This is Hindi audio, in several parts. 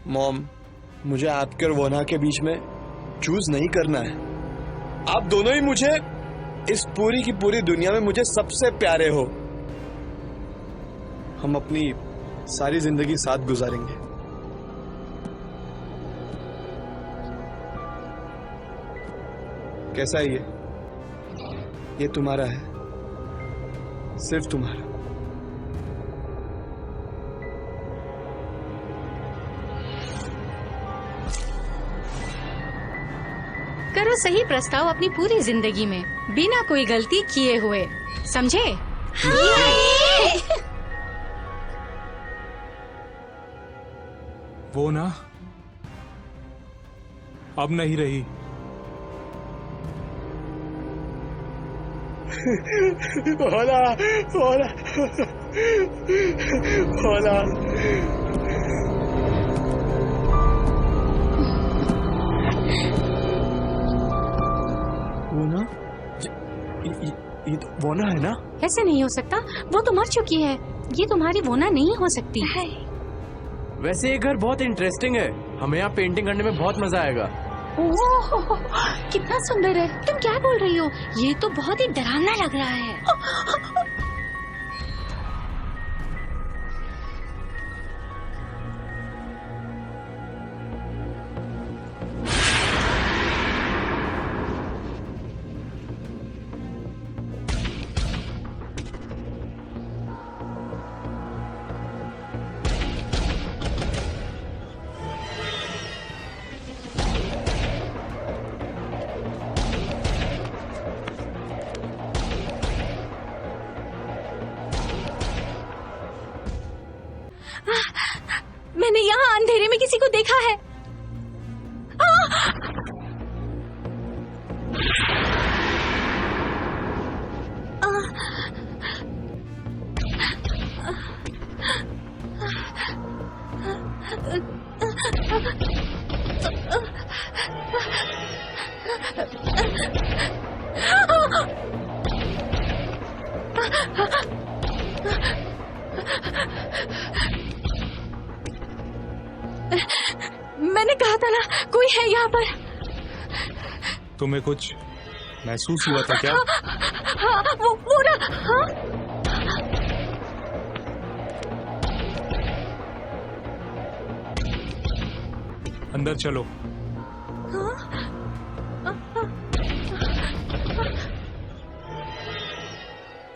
मॉम, मुझे आपके और वोना के बीच में चूज नहीं करना है। आप दोनों ही मुझे इस पूरी की पूरी दुनिया में मुझे सबसे प्यारे हो। हम अपनी सारी जिंदगी साथ गुजारेंगे। कैसा है ये तुम्हारा है, सिर्फ तुम्हारा। करो सही प्रस्ताव अपनी पूरी जिंदगी में बिना कोई गलती किए हुए, समझे? वो ना अब नहीं रही। होला होला होला। वो ना ये तो वोना है ना? ऐसे नहीं हो सकता, वो तो मर चुकी है। ये तुम्हारी वोना नहीं हो सकती है। वैसे ये घर बहुत इंटरेस्टिंग है, हमें यहाँ पेंटिंग करने में बहुत मजा आएगा। ओह, कितना सुंदर है। तुम क्या बोल रही हो? ये तो बहुत ही डरावना लग रहा है। मैंने यहाँ अंधेरे में किसी को देखा है। मैंने कहा था ना, कोई है यहाँ पर। तुम्हें कुछ महसूस हुआ था क्या? हाँ, वो ना। हाँ? अंदर चलो।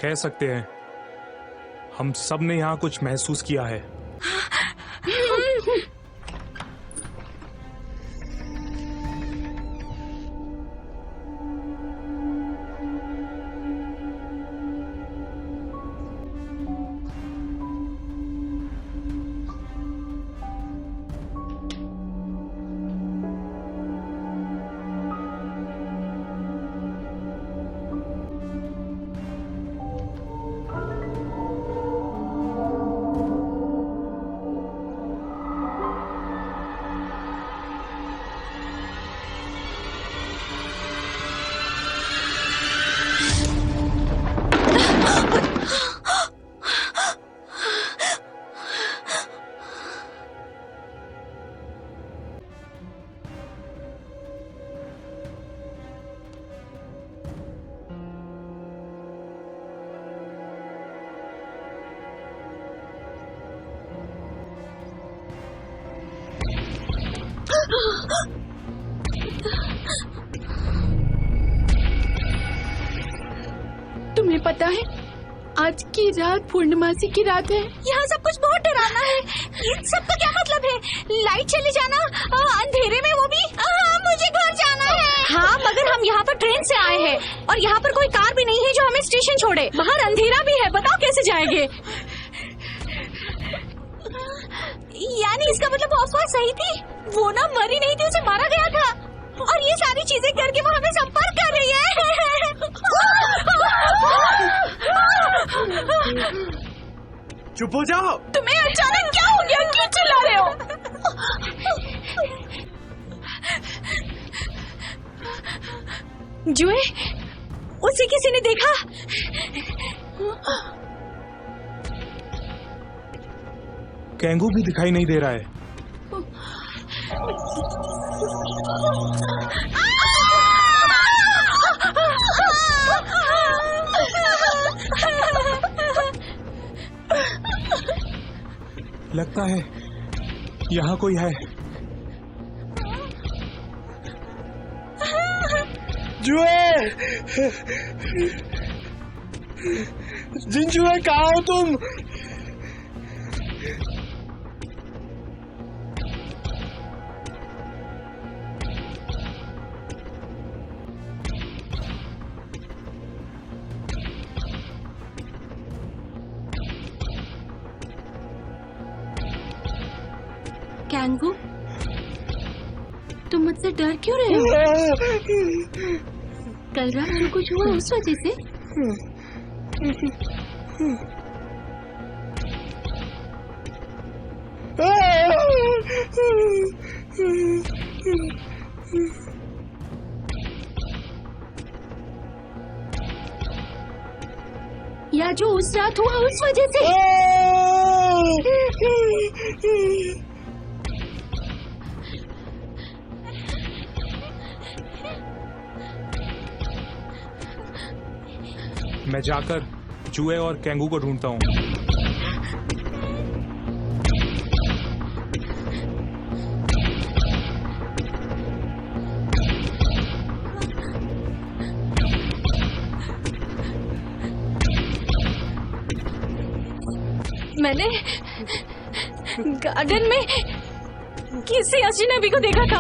कह सकते हैं हम सब ने यहाँ कुछ महसूस किया है। तुम्हें पता है, आज की रात पूर्णमासी की रात है। यहाँ सब कुछ बहुत डरावना है। इन सब का क्या मतलब है? लाइट चले जाना, अंधेरे में, वो भी। मुझे घर जाना है। हाँ, मगर हम यहाँ पर ट्रेन से आए हैं और यहाँ पर कोई कार भी नहीं है जो हमें स्टेशन छोड़े। बाहर अंधेरा भी है, बताओ कैसे जाएंगे? यानी इसका मतलब अफवाह सही थी? वो ना मरी नहीं थी, उसे मारा गया था। और ये सारी चीजें करके वो हमें संपर्क कर रही है। चुप हो जाओ। तुम्हें अचानक क्या हो गया? क्यों चिल्ला रहे हो? जुए, उसे किसी ने देखा? कैंगू भी दिखाई नहीं दे रहा है। लगता है यहाँ कोई है। जुए, जिनजुए कहाँ हो तुम? कैंगू, तुम मुझसे डर क्यों रहे हो? कल रात जो कुछ हुआ उस वजह से? या जो उस रात हुआ उस वजह से? मैं जाकर चूहे और कैंगू को ढूंढता हूँ। मैंने गार्डन में किसी अजनबी को देखा था।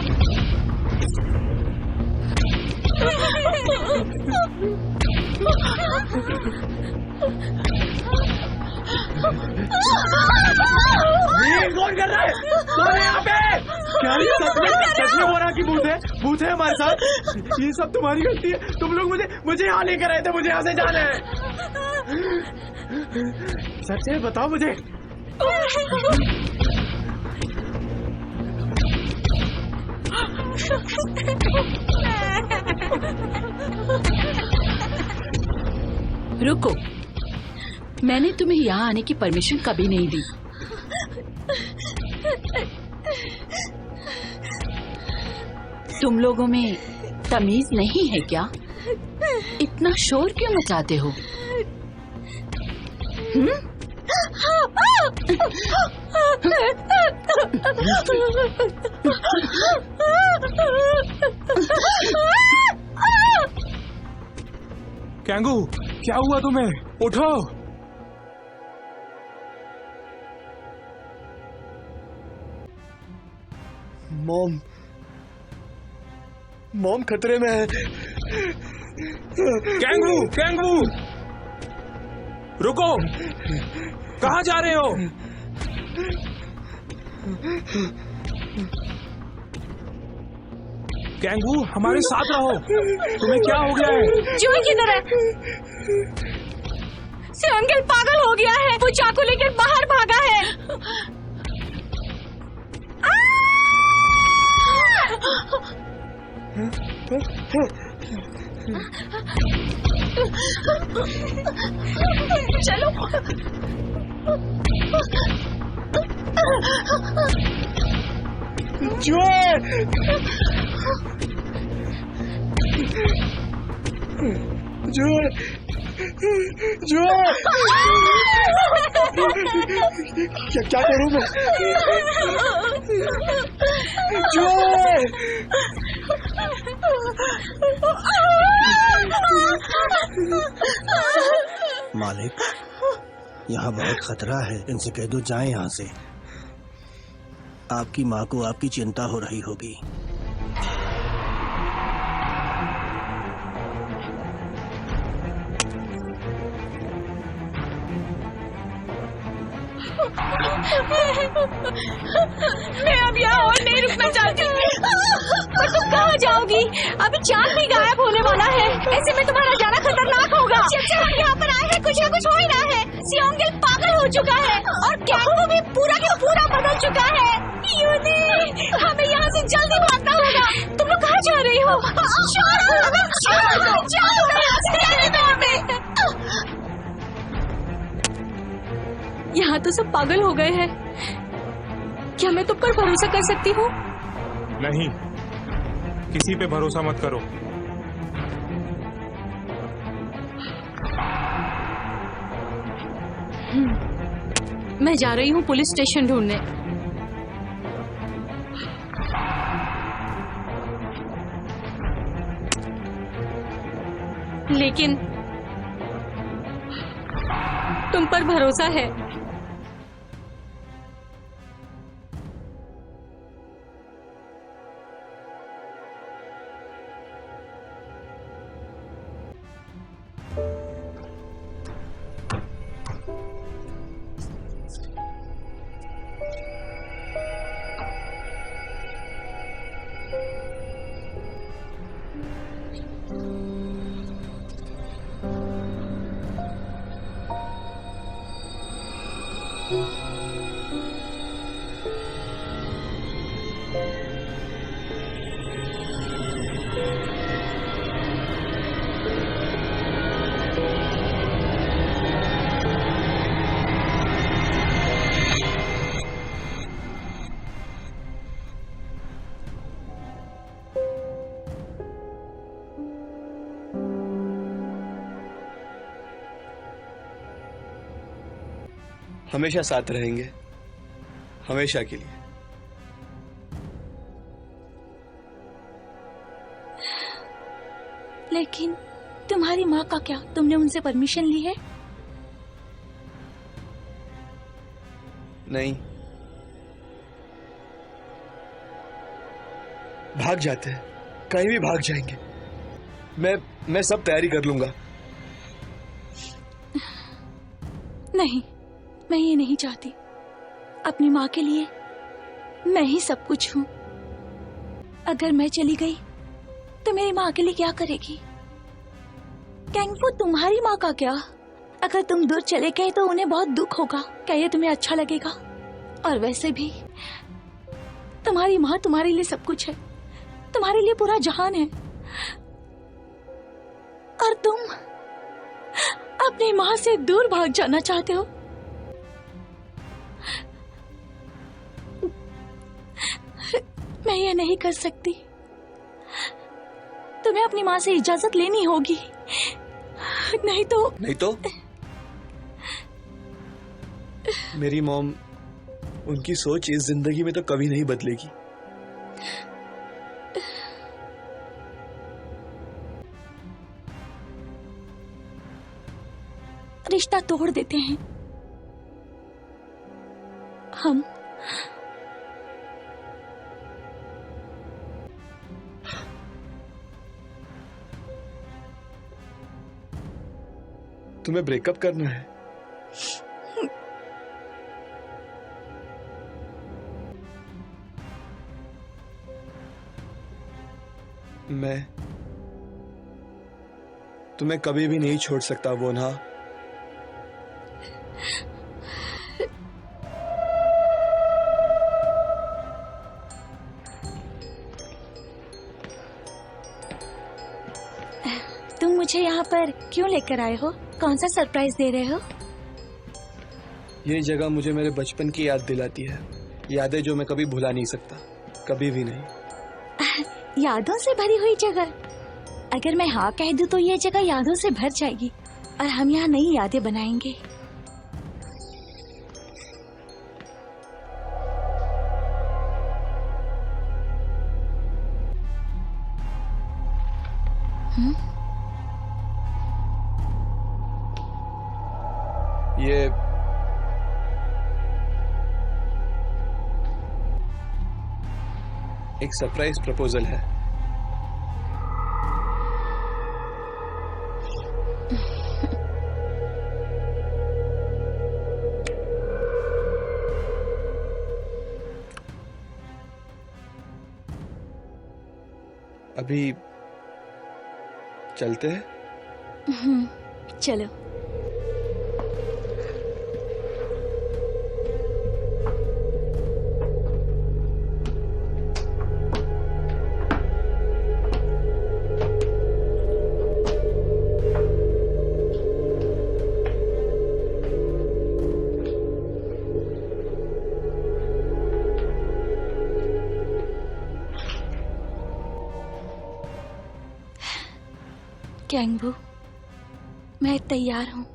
ये कौन कर रहा है? कौन है यहाँ पे? क्या ये सच में बोला कि भूत है? भूत है हमारे साथ? ये सब तुम्हारी गलती है। तुम लोग मुझे यहाँ लेकर आए थे। मुझे यहाँ से जाना है। सच है, बताओ मुझे। रुको, मैंने तुम्हें यहाँ आने की परमिशन कभी नहीं दी। तुम लोगों में तमीज नहीं है क्या? इतना शोर क्यों मचाते हो? कैंगू, क्या हुआ तुम्हें? उठो। मॉम खतरे में है। कैंगू, रुको। कहाँ जा रहे हो? कैंगू, हमारे साथ रहो। तुम्हें क्या हो गया है? जुए किधर है? सियोंगेल पागल हो गया है। वो चाकू लेकर बाहर भागा है। चलो। जुए, जुए, जुए, क्या करूं मैं? जुए, मालिक, यहाँ बहुत खतरा है। इनसे कह दो जाएं यहाँ से। आपकी माँ को आपकी चिंता हो रही होगी। मैं अब यहाँ और नहीं रुकना चाहती। पर तुम कहाँ जाओगी? अभी चांद भी गायब होने वाला है। ऐसे में तुम्हारा जाना खतरनाक होगा। जब से हम यहाँ पर आए हैं कुछ न कुछ हो ही रहा है। सियोंगेल पागल हो चुका है और कैंगू भी पूरा का पूरा बदल चुका है। यूनी, हमें यहाँ से जल्दी भागना होगा। तुम लोग कहाँ जा रही हो? यहाँ तो सब पागल हो गए हैं। क्या मैं तुम पर भरोसा कर सकती हूँ? नहीं, किसी पे भरोसा मत करो। मैं जा रही हूँ पुलिस स्टेशन ढूंढने। लेकिन तुम पर भरोसा है। हमेशा साथ रहेंगे, हमेशा के लिए। लेकिन तुम्हारी माँ का क्या? तुमने उनसे परमिशन ली है? नहीं, भाग जाते हैं, कहीं भी भाग जाएंगे। मैं सब तैयारी कर लूंगा। नहीं, मैं ये नहीं चाहती। अपनी माँ के लिए मैं ही सब कुछ हूँ। अगर मैं चली गई तो मेरी माँ के लिए क्या करेगी? कैंगफू, तुम्हारी माँ का क्या? अगर तुम दूर चले गए तो उन्हें बहुत दुख होगा। क्या ये तुम्हें अच्छा लगेगा? और वैसे भी तुम्हारी माँ तुम्हारे लिए सब कुछ है, तुम्हारे लिए पूरा जहान है। और तुम अपनी माँ से दूर भाग जाना चाहते हो? मैं ये नहीं कर सकती। तुम्हें अपनी माँ से इजाजत लेनी होगी, नहीं तो मेरी मॉम, उनकी सोच इस जिंदगी में तो कभी नहीं बदलेगी। रिश्ता तोड़ देते हैं हम। तुम्हें ब्रेकअप करना है? मैं तुम्हें कभी भी नहीं छोड़ सकता वोन्हा। तुम मुझे यहाँ पर क्यों लेकर आए हो? कौन सा सरप्राइज दे रहे हो? ये जगह मुझे मेरे बचपन की याद दिलाती है, यादें जो मैं कभी भुला नहीं सकता, कभी भी नहीं। यादों से भरी हुई जगह? अगर मैं हाँ कह दूं तो ये जगह यादों से भर जाएगी और हम यहाँ नई यादें बनाएंगे। ये एक सरप्राइज प्रपोजल है। अभी चलते हैं? चलो। कैंगबू, मैं तैयार हूँ।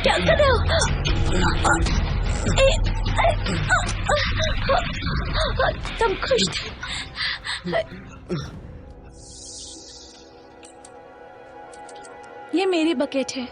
क्या कर रहे हो? तुम खुश थे? ये मेरी बकेट है।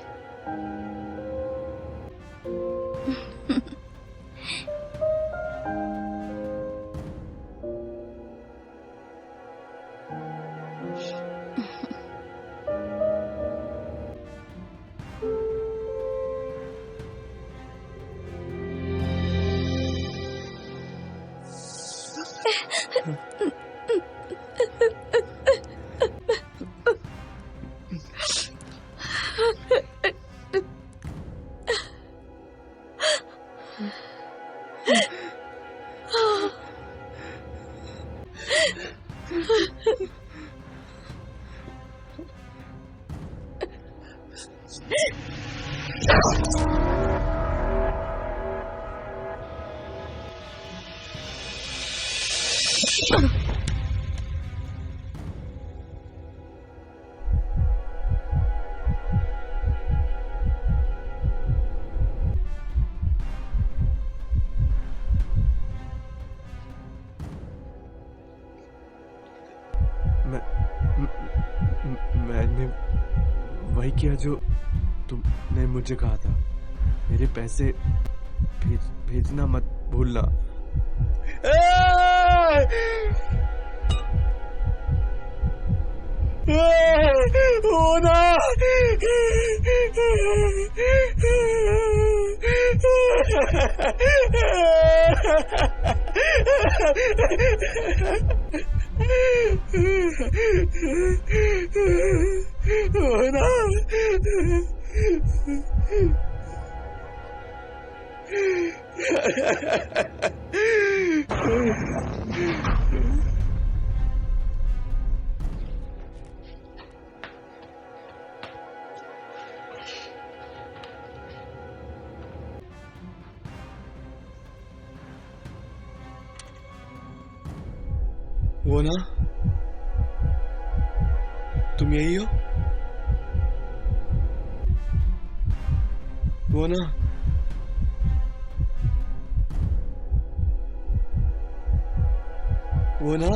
मैंने वही किया जो तुमने मुझे कहा था। मेरे पैसे भेजना मत भूलना। वो ना, तुम यही हो? वो ना, वो ना,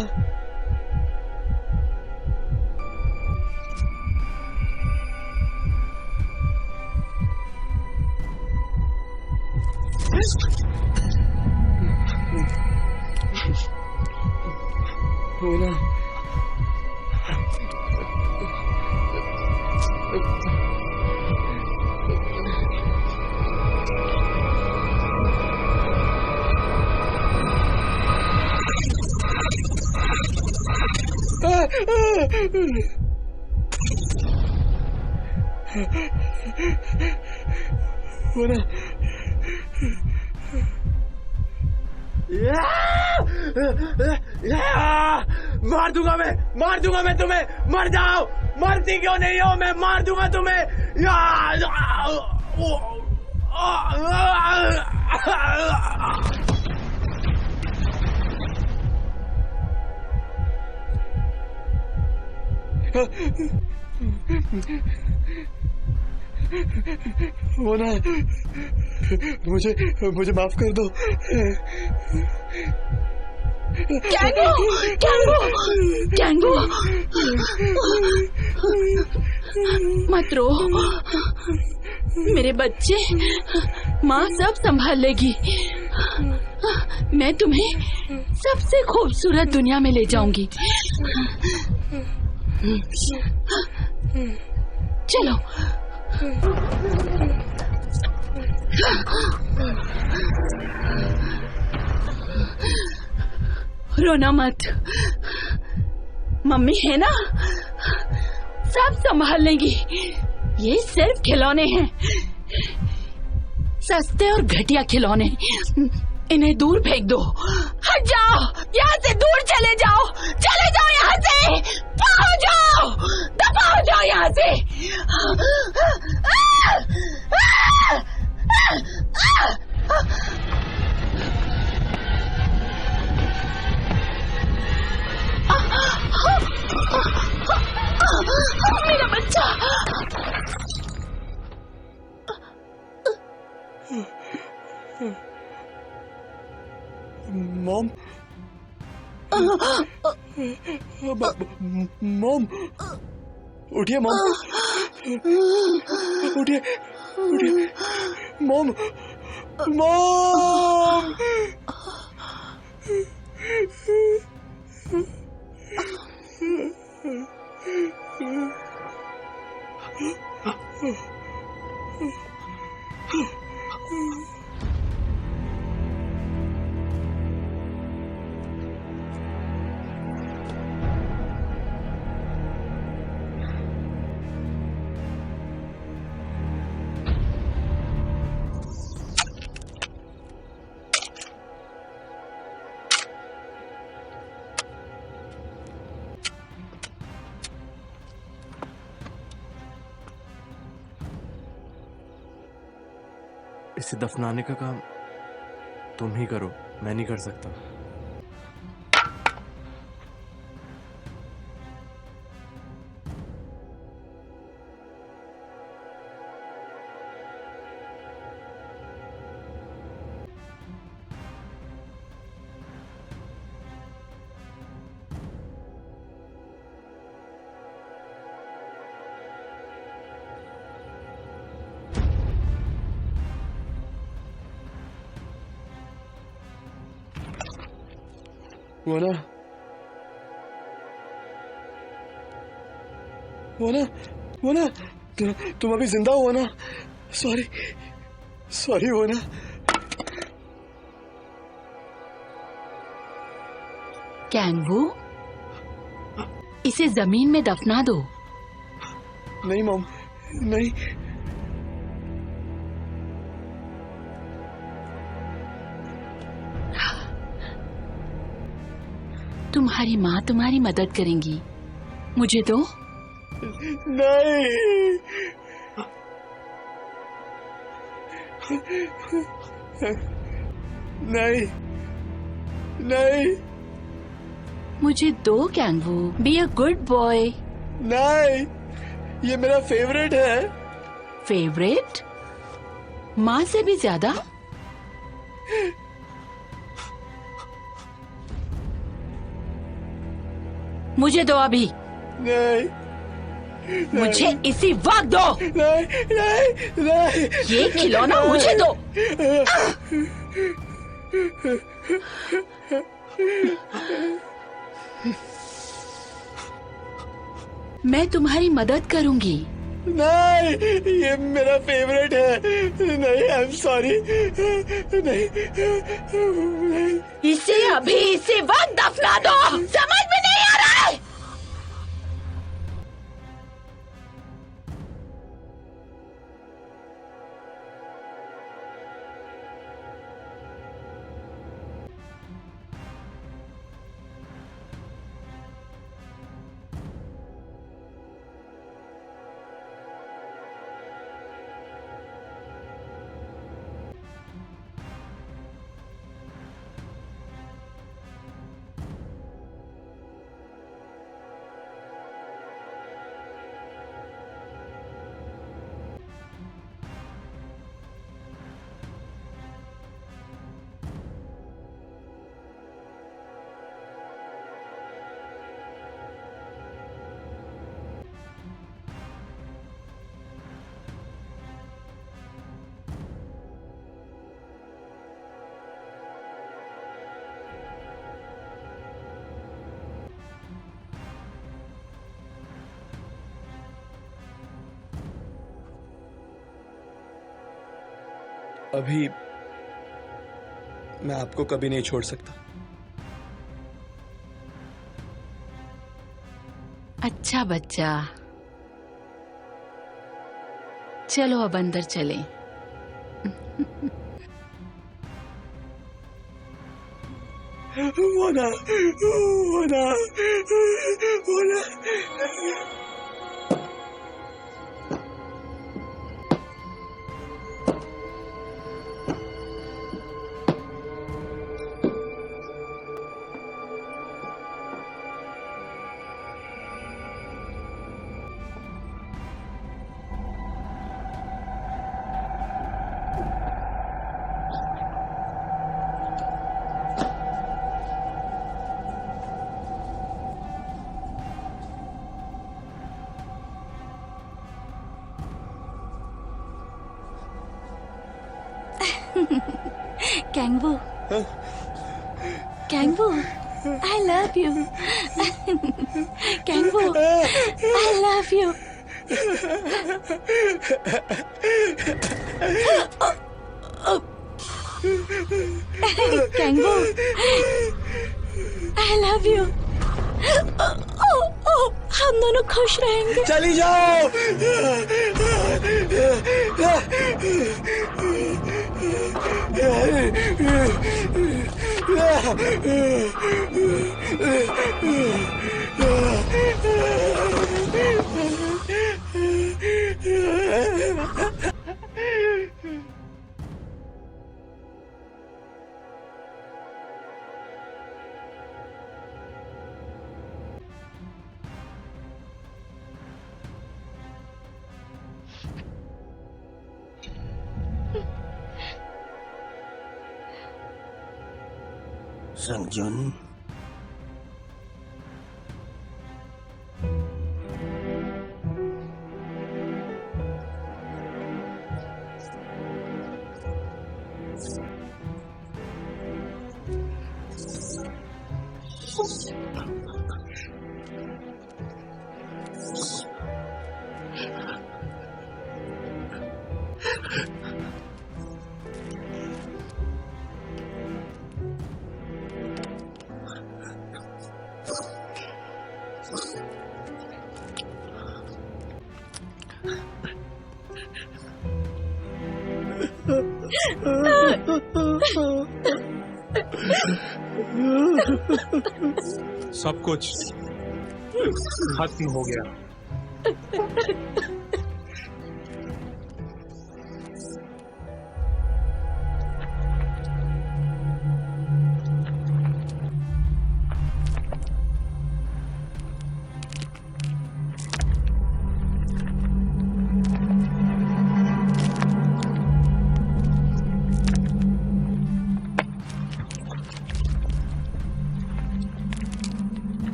वो ना, वो ना, मार दूंगा मैं तुम्हें। मर जाओ, मरती क्यों नहीं हो? मैं मार दूंगा तुम्हें। वो ना, मुझे माफ कर दो। कैंगू, मत रो मेरे बच्चे, माँ सब संभाल लेगी। मैं तुम्हें सबसे खूबसूरत दुनिया में ले जाऊंगी। चलो। रोना मत, मम्मी है ना, सब संभाल लेंगी। ये सिर्फ खिलौने हैं, सस्ते और घटिया खिलौने। इन्हें दूर फेंक दो। हट जाओ यहाँ से, दूर चले जाओ, चले जाओ यहाँ से, भाग जाओ, दफा हो जाओ यहाँ से। मेरा बच्चा। मॉम, मॉम, उठिए मॉम, उठिए, उठिए मॉम, मॉम। इसे दफनाने का काम तुम ही करो, मैं नहीं कर सकता। वो ना, तुम अभी जिंदा हो ना? सॉरी, सॉरी वो ना। कैंगू, इसे जमीन में दफना दो। नहीं मॉम, नहीं। तुम्हारी माँ तुम्हारी मदद करेंगी, मुझे दो। नहीं, नहीं, नहीं, मुझे दो कैंगू, बी अ गुड बॉय। नहीं, ये मेरा फेवरेट है। फेवरेट? माँ से भी ज्यादा? मुझे दो अभी। नहीं, मुझे इसी वक्त दो। नहीं, नहीं, नहीं। ये खिलौना मुझे दो। मैं तुम्हारी मदद करूंगी। नहीं, ये मेरा फेवरेट है। नहीं, आई एम सॉरी। नहीं, नहीं। इसे अभी इसी वक्त दफना दो। समझ में नहीं आ रहा है? अभी मैं आपको कभी नहीं छोड़ सकता। अच्छा बच्चा, चलो अब अंदर चलें। Mona, Mona, Mona. Kangbu. Kangbu, I love you. Kangbu, I love you. Kangbu, I love you. हम दोनों खुश रहेंगे. चली जाओ। संगजुन, सब कुछ खत्म हो गया।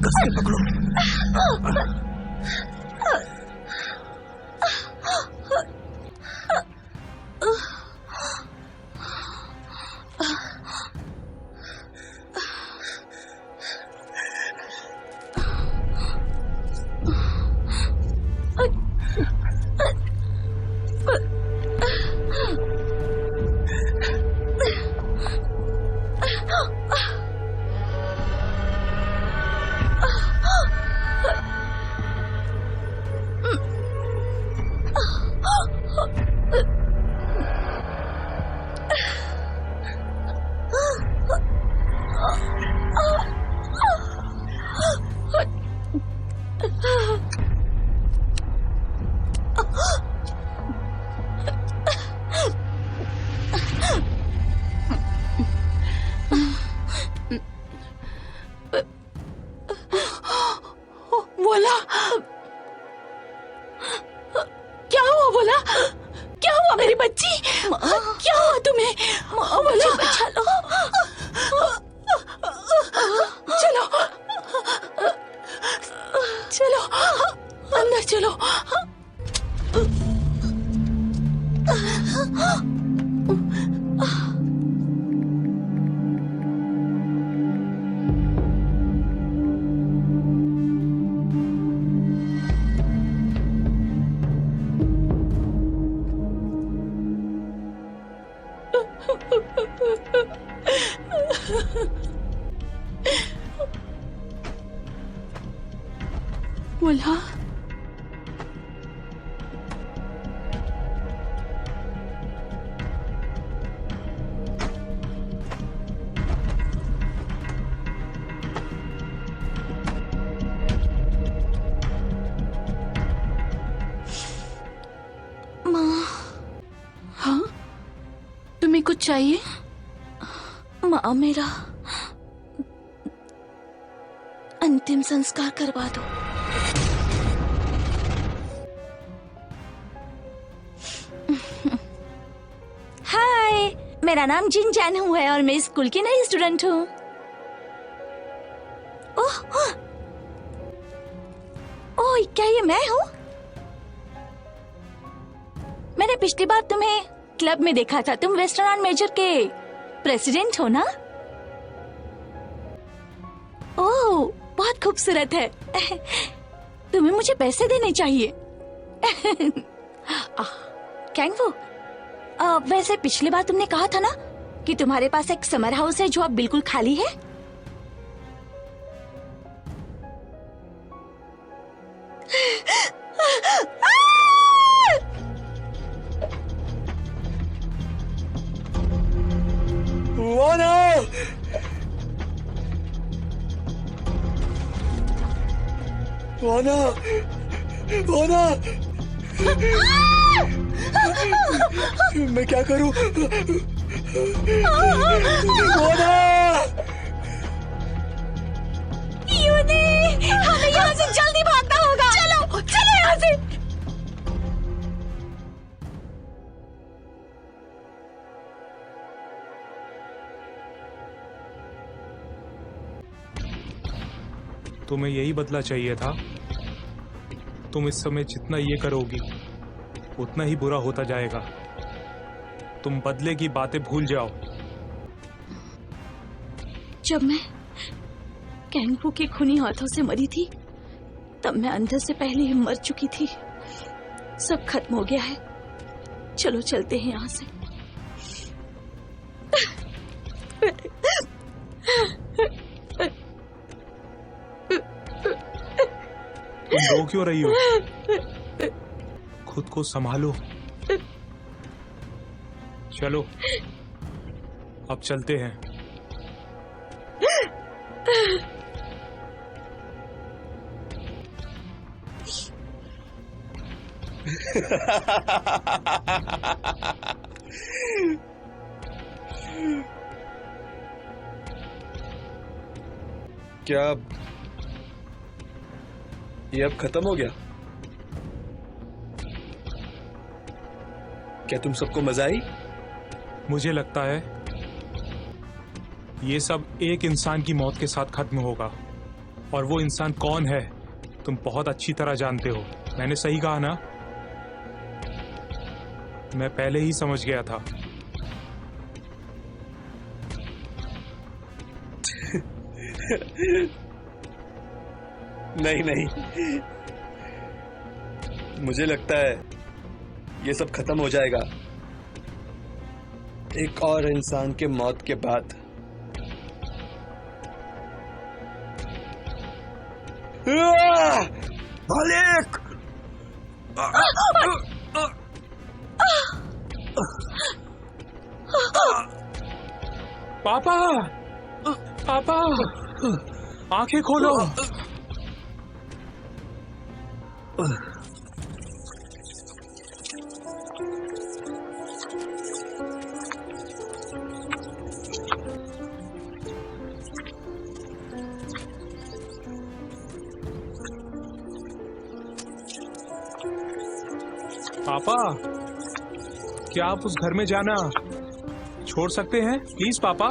कस के पकड़ो। मुल्हा, हाँ, तुम्हें कुछ चाहिए? माँ, मेरा अंतिम संस्कार करवा दो। हाय, मेरा नाम जिन जानू है और मैं स्कूल की नई स्टूडेंट हूँ। ओह, ओह, क्या ये मैं हूँ? मैंने पिछली बार तुम्हें क्लब में देखा था। तुम वेस्टर्न आर्ट मेजर के प्रेसिडेंट हो ना? ओह, बहुत खूबसूरत है। तुम्हें मुझे पैसे देने चाहिए। कैंगवू, वैसे पिछली बार तुमने कहा था ना कि तुम्हारे पास एक समर हाउस है जो अब बिल्कुल खाली है। वाना! वाना! वाना! मैं क्या करूं? वाना! यूनी, हमें यहाँ से जल्दी भागना होगा। चलो, चलो यहाँ से। तुम्हें यही बदला चाहिए था। तुम इस समय जितना ये करोगी उतना ही बुरा होता जाएगा। तुम बदले की बातें भूल जाओ। जब मैं कैंगू के खूनी हाथों से मरी थी तब मैं अंधर से पहले ही मर चुकी थी। सब खत्म हो गया है। चलो चलते हैं यहाँ से। तुम रो क्यों रही हो? खुद को संभालो। चलो, अब चलते हैं। क्या ये अब खत्म हो गया? क्या तुम सबको मजा आई? मुझे लगता है ये सब एक इंसान की मौत के साथ खत्म होगा, और वो इंसान कौन है तुम बहुत अच्छी तरह जानते हो। मैंने सही कहा ना? मैं पहले ही समझ गया था। नहीं नहीं, मुझे लगता है ये सब खत्म हो जाएगा एक और इंसान के मौत के बाद। मालिक! पापा, पापा, आंखें खोलो। पापा, क्या आप उस घर में जाना छोड़ सकते हैं? प्लीज पापा।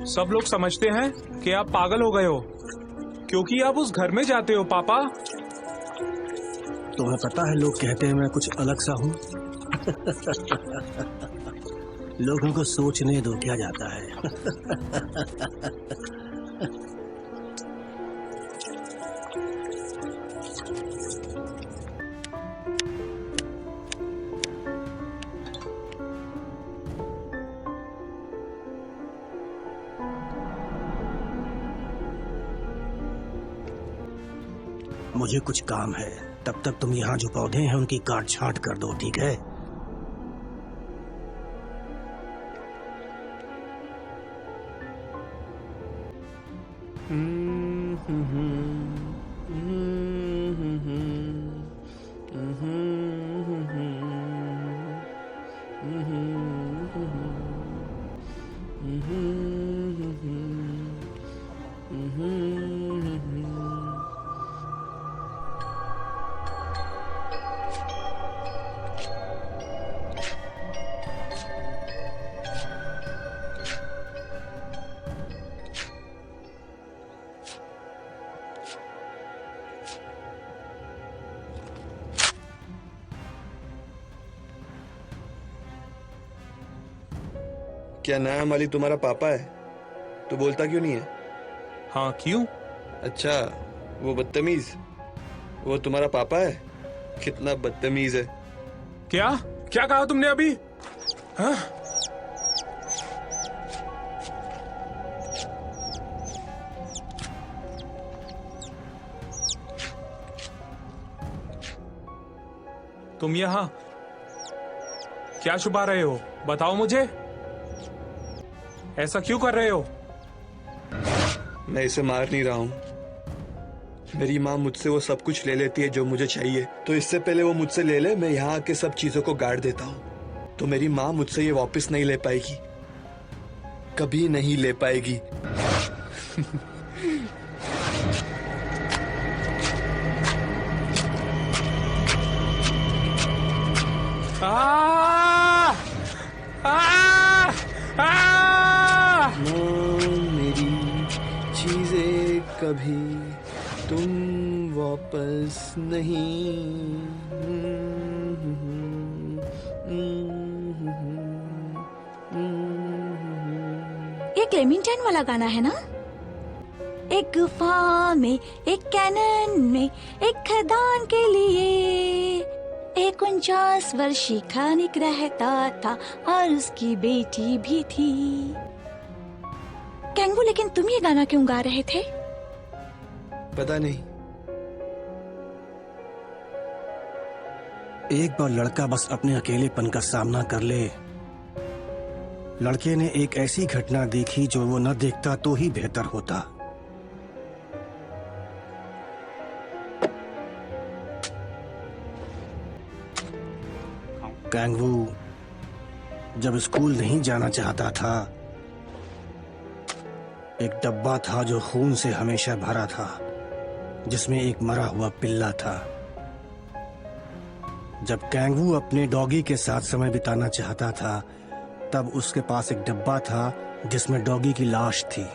सब लोग समझते हैं कि आप पागल हो गए हो क्योंकि आप उस घर में जाते हो। पापा, तुम्हें पता है लोग कहते हैं मैं कुछ अलग सा हूँ। लोगों को सोचने दो क्या जाता है। मुझे कुछ काम है। तब तक तुम यहाँ जो पौधे हैं उनकी काट छांट कर दो, ठीक है? क्या नया माली तुम्हारा पापा है? तू बोलता क्यों नहीं है? हाँ, क्यों? अच्छा, वो बदतमीज, वो तुम्हारा पापा है? कितना बदतमीज है। क्या क्या कहा तुमने अभी? हाँ? तुम यहाँ क्या छुपा रहे हो? बताओ मुझे, ऐसा क्यों कर रहे हो? मैं इसे मार नहीं रहा हूँ। मेरी माँ मुझसे वो सब कुछ ले लेती है जो मुझे चाहिए, तो इससे पहले वो मुझसे ले ले, मैं यहाँ आके सब चीजों को गाड़ देता हूँ। तो मेरी माँ मुझसे ये वापस नहीं ले पाएगी, कभी नहीं ले पाएगी। मेरी चीजें कभी तुम वापस नहीं। ये क्लेमेंटाइन वाला गाना है ना? एक गुफा में, एक कैनन में, एक खदान के लिए एक 49 वर्षीय खनिक रहता था और उसकी बेटी भी थी। कैंगू, लेकिन तुम ये गाना क्यों गा रहे थे? पता नहीं। एक बार लड़का बस अपने अकेलेपन का सामना कर ले। लड़के ने एक ऐसी घटना देखी जो वो न देखता तो ही बेहतर होता। कैंगू जब स्कूल नहीं जाना चाहता था, एक डब्बा था जो खून से हमेशा भरा था, जिसमें एक मरा हुआ पिल्ला था। जब कैंगू अपने डॉगी के साथ समय बिताना चाहता था, तब उसके पास एक डब्बा था जिसमें डॉगी की लाश थी।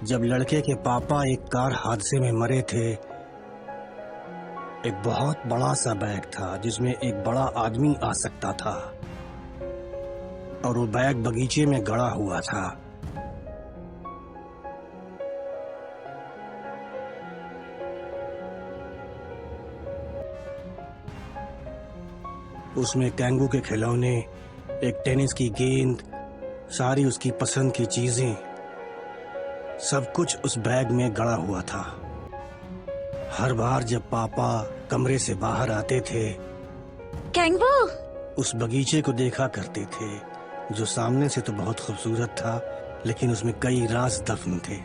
जब लड़के के पापा एक कार हादसे में मरे थे, एक बहुत बड़ा सा बैग था जिसमें एक बड़ा आदमी आ सकता था, और वो बैग बगीचे में गड़ा हुआ था। उसमें कैंगू के खिलौने, एक टेनिस की गेंद, सारी उसकी पसंद की चीजें, सब कुछ उस बैग में गड़ा हुआ था। हर बार जब पापा कमरे से बाहर आते थे, कैंगू, उस बगीचे को देखा करते थे, जो सामने से तो बहुत खूबसूरत था, लेकिन उसमें कई राज दफन थे।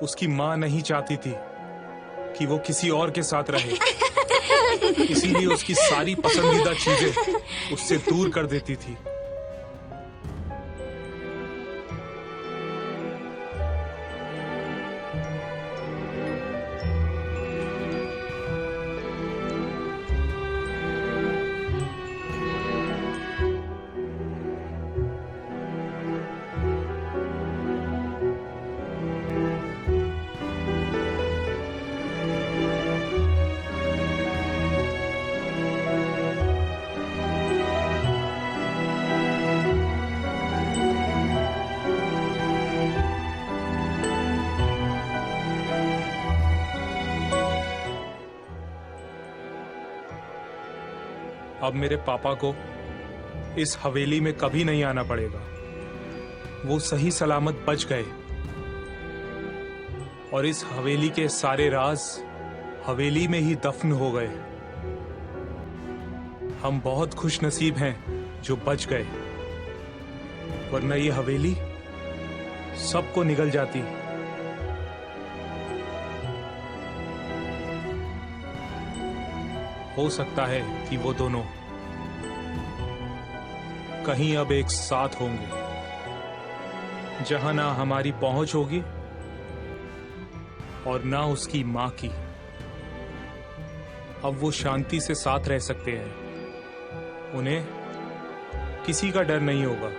उसकी माँ नहीं चाहती थी कि वो किसी और के साथ रहे, इसीलिए उसकी सारी पसंदीदा चीजें उससे दूर कर देती थी। अब मेरे पापा को इस हवेली में कभी नहीं आना पड़ेगा। वो सही सलामत बच गए और इस हवेली के सारे राज हवेली में ही दफन हो गए। हम बहुत खुश नसीब हैं जो बच गए, वरना ये हवेली सबको निगल जाती। हो सकता है कि वो दोनों कहीं अब एक साथ होंगे, जहां ना हमारी पहुंच होगी और ना उसकी मां की। अब वो शांति से साथ रह सकते हैं, उन्हें किसी का डर नहीं होगा।